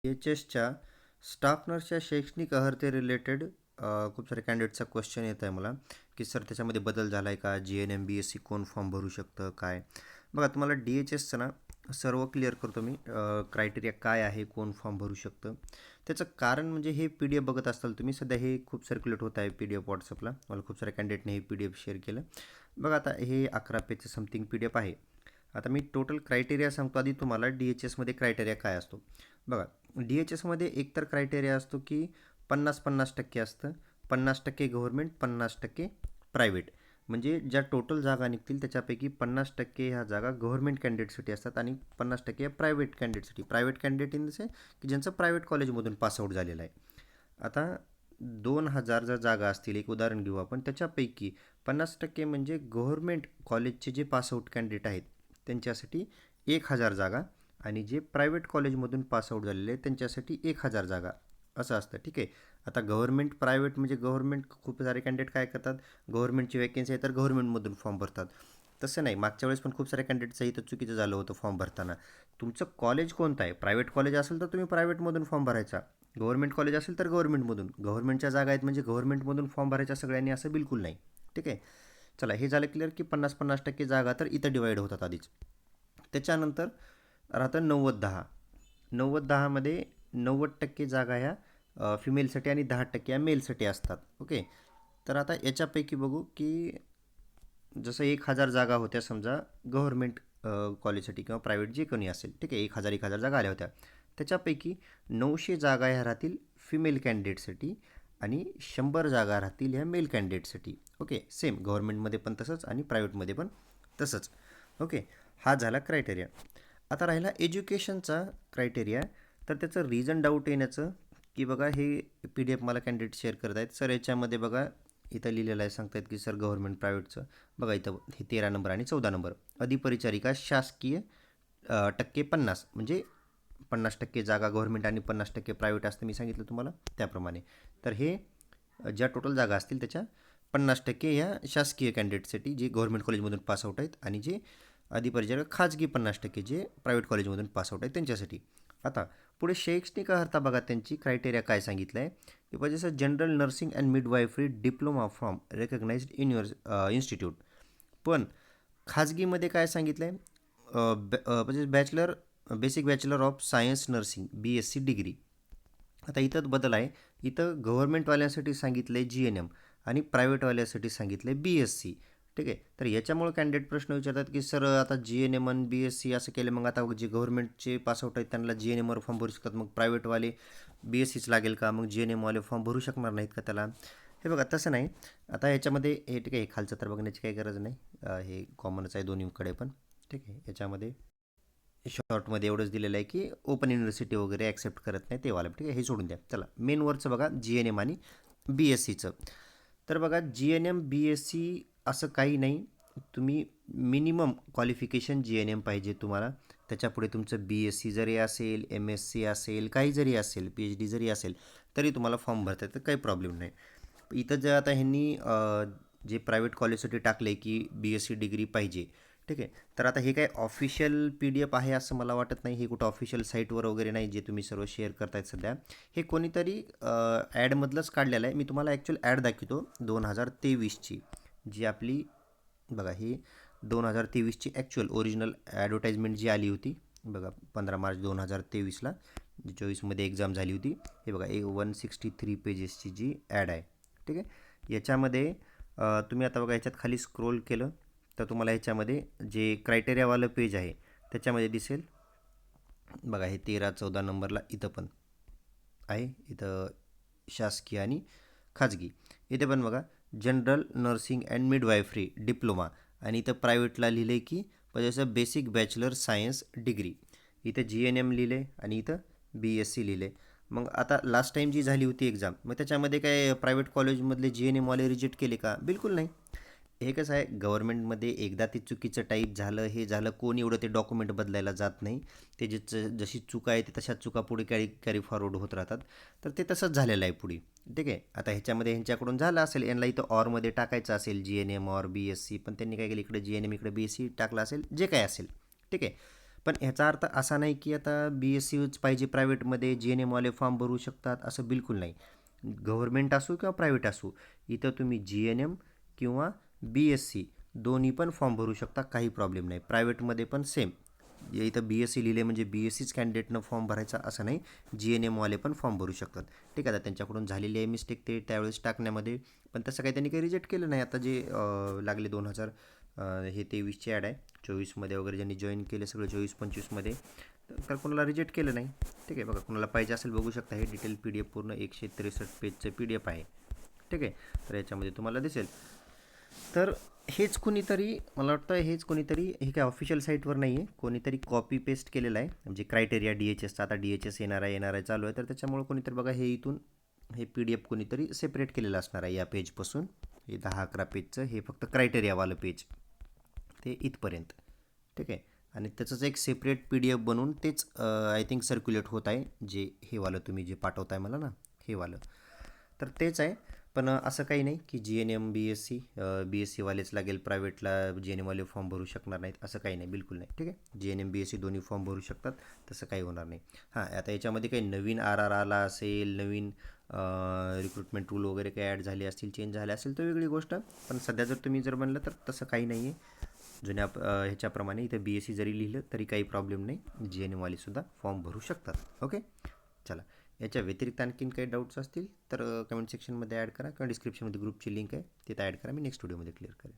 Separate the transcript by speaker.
Speaker 1: एच-एसच्या staff नर्सच्या शैक्षणिक अर्हते related खूप सारे कॅन्डिडेटचा क्वेश्चन येत आहे मला, की सर त्याच्यामध्ये बदल झाला आहे का? जी-एन-एम, बी-एस-सी कोण फॉर्म भरू शकतं? काय? बघा तुम्हाला डी-एच-एसचं ना सर्व क्लिअर करतो मी. क्रायटेरिया काय आहे? कोण फॉर्म भरू शकतं? त्याचं कारण म्हणजे हे पी-डी-एफ बघत असाल तुम्ही. सध्या हे खूप सर्क्युलेट होत आहे पी-डी-एफ व्हॉट्सअपला. मला खूप साऱ्या कॅन्डिडेटने हे पी-डी-एफ शेअर केलं. बघा आता हे 11 पेजचं समथिंग पी-डी-एफ आहे. आता मी टोटल क्रायटेरिया सांगतो आधी तुम्हाला. डी-एच-एसमध्ये क्रायटेरिया काय असतो? बघा डी-एच-एसमध्ये एकतर क्रायटेरिया असतो की 50-50% असतं. 50% गव्हर्नमेंट, 50% प्रायव्हेट. म्हणजे ज्या टोटल जागा निघतील त्याच्यापैकी 50% ह्या जागा गव्हर्नमेंट कॅन्डिडेटसाठी असतात आणि 50% प्रायव्हेट कॅन्डिडेटसाठी. Private candidate in the sense की ज्यांचं प्रायव्हेट कॉलेजमधून पासआउट झालेलं आहे. आता 2000 जर जागा असतील, एक उदाहरण घेऊ आपण, त्याच्यापैकी 50% म्हणजे गव्हर्नमेंट कॉलेजचे जे पासआउट कॅन्डिडेट आहेत त्यांच्यासाठी 1000 जागा आणि जे प्रायव्हेट कॉलेजमधून पासआउट झालेले आहेत त्यांच्यासाठी 1000 जागा असं असतं. ठीक आहे. आता गव्हर्नमेंट प्रायव्हेट म्हणजे गव्हर्नमेंट खूप सारे कॅन्डिडेट काय करतात, गव्हर्नमेंटची वॅकेन्सी आहे तर गव्हर्नमेंटमधून फॉर्म भरतात. तसं नाही, मागच्या वेळेस पण खूप साऱ्या कॅन्डिडेटचं इथं चुकीचं झालं होतं फॉर्म भरताना. तुमचं कॉलेज कोणतं आहे? प्रायव्हेट कॉलेज असेल तर तुम्ही प्रायव्हेटमधून फॉर्म भरायचा. गव्हर्नमेंट कॉलेज असेल तर गव्हर्नमेंटमधून. गव्हर्नमेंटच्या जागा आहेत म्हणजे गव्हर्नमेंटमधून फॉर्म भरायच्या सगळ्यांनी असं बिलकुल नाही. ठीक आहे. चला हे झालं क्लिअर की 50-50% जागा तर इथं डिवाईड होतात आधीच. त्याच्यानंतर राहतं 90-10. 90-10मध्ये 90% जागा ह्या फिमेलसाठी आणि 10% या मेलसाठी असतात. ओके. तर आता याच्यापैकी बघू की जसं 1000 जागा होत्या समजा गव्हर्नमेंट कॉलेजसाठी किंवा प्रायव्हेट जे कोणी असेल. ठीक आहे. 1000 जागा आल्या होत्या. त्याच्यापैकी 900 जागा ह्या राहतील फिमेल कॅन्डिडेटसाठी आणि 100 जागा राहतील ह्या मेल कॅन्डिडेटसाठी. ओके. सेम गव्हर्नमेंटमध्ये पण तसंच आणि प्रायव्हेटमध्ये पण तसंच. ओके. हा झाला क्रायटेरिया. आता राहिला एज्युकेशनचा क्रायटेरिया. तर त्याचं रिझन डाऊट येण्याचं की बघा हे पी-डी-एफ मला कॅन्डिडेट शेअर करत आहेत. सर याच्यामध्ये बघा इथं लिहिलेलं आहे, सांगतायत की सर गव्हर्नमेंट प्रायव्हेटचं बघा इथं हे 13 नंबर आणि 14 नंबर. अधिपरिचारिका शासकीय टक्के 50 म्हणजे 50% जागा गव्हर्नमेंट आणि 50% प्रायव्हेट असतं मी सांगितलं तुम्हाला त्याप्रमाणे. तर हे ज्या टोटल जागा असतील त्याच्या 50% ह्या शासकीय कॅन्डिडेटसाठी जे गव्हर्नमेंट कॉलेजमधून पासआउट आहेत आणि जे अधिपरिचारक खाजगी 50% जे प्रायव्हेट कॉलेजमधून पासआउट आहेत त्यांच्यासाठी. आता पुढे शैक्षणिक अर्हता बघा त्यांची क्रायटेरिया काय सांगितलं आहे की पाहिजे sir general nursing and midwifery diploma from recognised institute. पण खाजगीमध्ये काय सांगितलं आहे म्हणजे basic bachelor of science nursing BSc degree. आता इथंच बदल आहे. इथं गव्हर्नमेंटवाल्यांसाठी सांगितलं आहे जी-एन-एम आणि प्रायव्हेटवाल्यासाठी सांगितलं आहे बी-एस-सी. ठीक आहे. तर याच्यामुळे कॅन्डिडेट प्रश्न विचारतात की सर आता जी-एन-एम आणि बी-एस-सी असं केलं, मग आता जे गव्हर्नमेंटचे पासआउट आहेत त्यांना जी-एन-एमवर फॉर्म भरू शकतात, मग प्रायव्हेटवाले बी-एस-सीच लागेल का? मग जी-एन-एमवाले फॉर्म भरू शकणार नाहीत का त्याला? हे बघा तसं नाही. आता ह्याच्यामध्ये हे ठीक आहे, खालचं तर बघण्याची काही गरज नाही. हे कॉमनच आहे दोन्हीकडे पण. ठीक आहे. याच्यामध्ये शॉर्टमध्ये एवढंच दिलेलं आहे की ओपन युनिव्हर्सिटी वगैरे ॲक्सेप्ट करत नाही ते वाला. ठीक आहे. हे सोडून द्या. चला मेनवरचं बघा जी-एन-एम आणि बी-एस-सीचं. तर बघा जी-एन-एम बी-एस-सी असं काही नाही. तुम्ही मिनिमम क्वालिफिकेशन जी-एन-एम पाहिजे तुम्हाला. त्याच्यापुढे तुमचं बी-एस-सी जरी असेल, एम-एस-सी असेल, काही जरी असेल, पी-एच-डी जरी असेल तरी तुम्हाला फॉर्म भरता येतं, काही प्रॉब्लेम नाही. इथं जर आता ह्यांनी जे प्रायव्हेट कॉलेजसाठी टाकले की बी-एस-सी डिग्री पाहिजे. ठीक आहे. तर आता हे काय ऑफिशियल पी-डी-एफ आहे असं मला वाटत नाही. हे कुठं ऑफिशियल साईटवर वगैरे नाही जे तुम्ही सर्व शेअर करतायत सध्या. हे कोणीतरी ॲडमधलंच काढलेलं आहे. मी तुम्हाला ॲक्च्युअल ॲड दाखवतो 2023ची जी आपली बघा ही 2023ची ॲक्च्युअल ओरिजिनल ॲडव्हर्टाइजमेंट जी आली होती बघा 15 मार्च 2023ला, जी 24मध्ये एक्झाम झाली होती. हे बघा 163 पेजेसची जी ॲड आहे. ठीक आहे. याच्यामध्ये तुम्ही आता बघा ह्याच्यात खाली स्क्रोल केलं तर तुम्हाला ह्याच्यामध्ये जे क्रायटेरियावालं पेज आहे त्याच्यामध्ये दिसेल बघा हे 13-14 नंबरला इथं पण आहे. इथं शासकीय आणि खाजगी. इथे पण बघा general nursing and midwifery diploma आणि इथं प्रायव्हेटला लिहिले की जसं बेसिक बॅचलर सायन्स डिग्री. इथं जी-एन-एम लिहिले आणि इथं बी-एस-सी लिहिले. मग आता लास्ट टाईम जी झाली होती एक्झाम, मग त्याच्यामध्ये काय प्रायव्हेट कॉलेजमधले जी-एन-एमवाले रिजेक्ट केले का? बिलकुल नाही. हे कसं आहे गव्हर्नमेंटमध्ये एकदा ते चुकीचं टाईप झालं, हे झालं, कोण एवढं ते डॉक्युमेंट बदलायला जात नाही. ते जशी चुका आहे ते तशाच चुका पुढे कॅरी फॉरवर्ड होत राहतात. तर ते तसंच झालेलं आहे पुढे. ठीक आहे. आता ह्याच्यामध्ये ह्यांच्याकडून झालं असेल, यांना इथं ऑरमध्ये टाकायचं असेल जी-एन-एम ऑर बी-एस-सी, पण त्यांनी काय केलं इकडे जी-एन-एम इकडे बी-एस-सी टाकलं असेल, जे काय असेल. ठीक आहे. पण ह्याचा अर्थ असा नाही की आता BScच पाहिजे प्रायव्हेटमध्ये, GNMवाले फॉर्म भरू शकतात असं बिलकुल नाही. गव्हर्नमेंट असो किंवा प्रायव्हेट असो, इथं तुम्ही GNM किंवा BSc दोन्ही पण फॉर्म भरू शकता, काही प्रॉब्लेम नाही. प्रायव्हेटमध्ये पण सेम. इथं BSc लिहिले म्हणजे BScच कॅन्डिडेटनं फॉर्म भरायचा असं नाही, GNMवाले पण फॉर्म भरू शकतात. ठीक आहे, आता त्यांच्याकडून झालेली आहे मिस्टेक ते त्यावेळेस टाकण्यामध्ये, पण तसं काही त्यांनी काही रिजेक्ट केलं नाही. आता जे लागले 2000 हे 23चे ॲड आहे, 24मध्ये वगैरे ज्यांनी जॉईन केले सगळं 24-25मध्ये, तर कोणाला रिजेक्ट केलं नाही. ठीक आहे, बघा कोणाला पाहिजे असेल बघू शकता, हे डिटेल PDF पूर्ण 163 पेजचं PDF आहे. ठीक आहे, तर याच्यामध्ये तुम्हाला दिसेल. तर हेच कोणीतरी, मला वाटतं हेच कोणीतरी, हे काय ऑफिशियल साईटवर नाही आहे, कोणीतरी कॉपी पेस्ट केलेलं आहे, म्हणजे क्रायटेरिया DHSचा, आता DHS येणार आहे चालू आहे, तर त्याच्यामुळे कोणीतरी बघा हे इथून हे PDF कोणीतरी सेपरेट केलेलं असणार आहे या पेजपासून. हे 10-11 पेजचं हे फक्त क्रायटेरियावालं पेज ते इथपर्यंत. ठीक आहे, आणि त्याचंच एक सेपरेट PDF बनवून तेच आय थिंक सर्क्युलेट होत आहे, जे हे वालं तुम्ही जे पाठवताय मला ना, हे वालं, तर तेच आहे. पण असं काही नाही की GNM BSc वालेच लागेल प्रायव्हेटला, GNMवाले फॉर्म भरू शकणार नाहीत असं काही नाही, बिलकुल नाही. ठीक आहे, GNM BSc दोन्ही फॉर्म भरू शकतात, तसं काही होणार नाही. हां, आता याच्यामध्ये काही नवीन RR आला असेल, नवीन रिक्रुटमेंट रूल वगैरे काही ॲड झाले असतील, चेंज झाले असेल तर वेगळी गोष्ट. पण सध्या जर तुम्ही जर म्हणलं तर तसं काही नाही आहे. जुन्या ह्याच्याप्रमाणे इथं BSc जरी लिहिलं तरी काही प्रॉब्लेम नाही, GNMवालेसुद्धा फॉर्म भरू शकतात. ओके, चला. याच्या व्यतिरिक्त आणखीन काही डाऊट्स असतील तर कमेंट सेक्शनमध्ये ॲड करा किंवा डिस्क्रिप्शनमध्ये ग्रुपची लिंक आहे तिथं ॲड करा, मी नेक्स्ट व्हिडिओमध्ये क्लिअर करेन.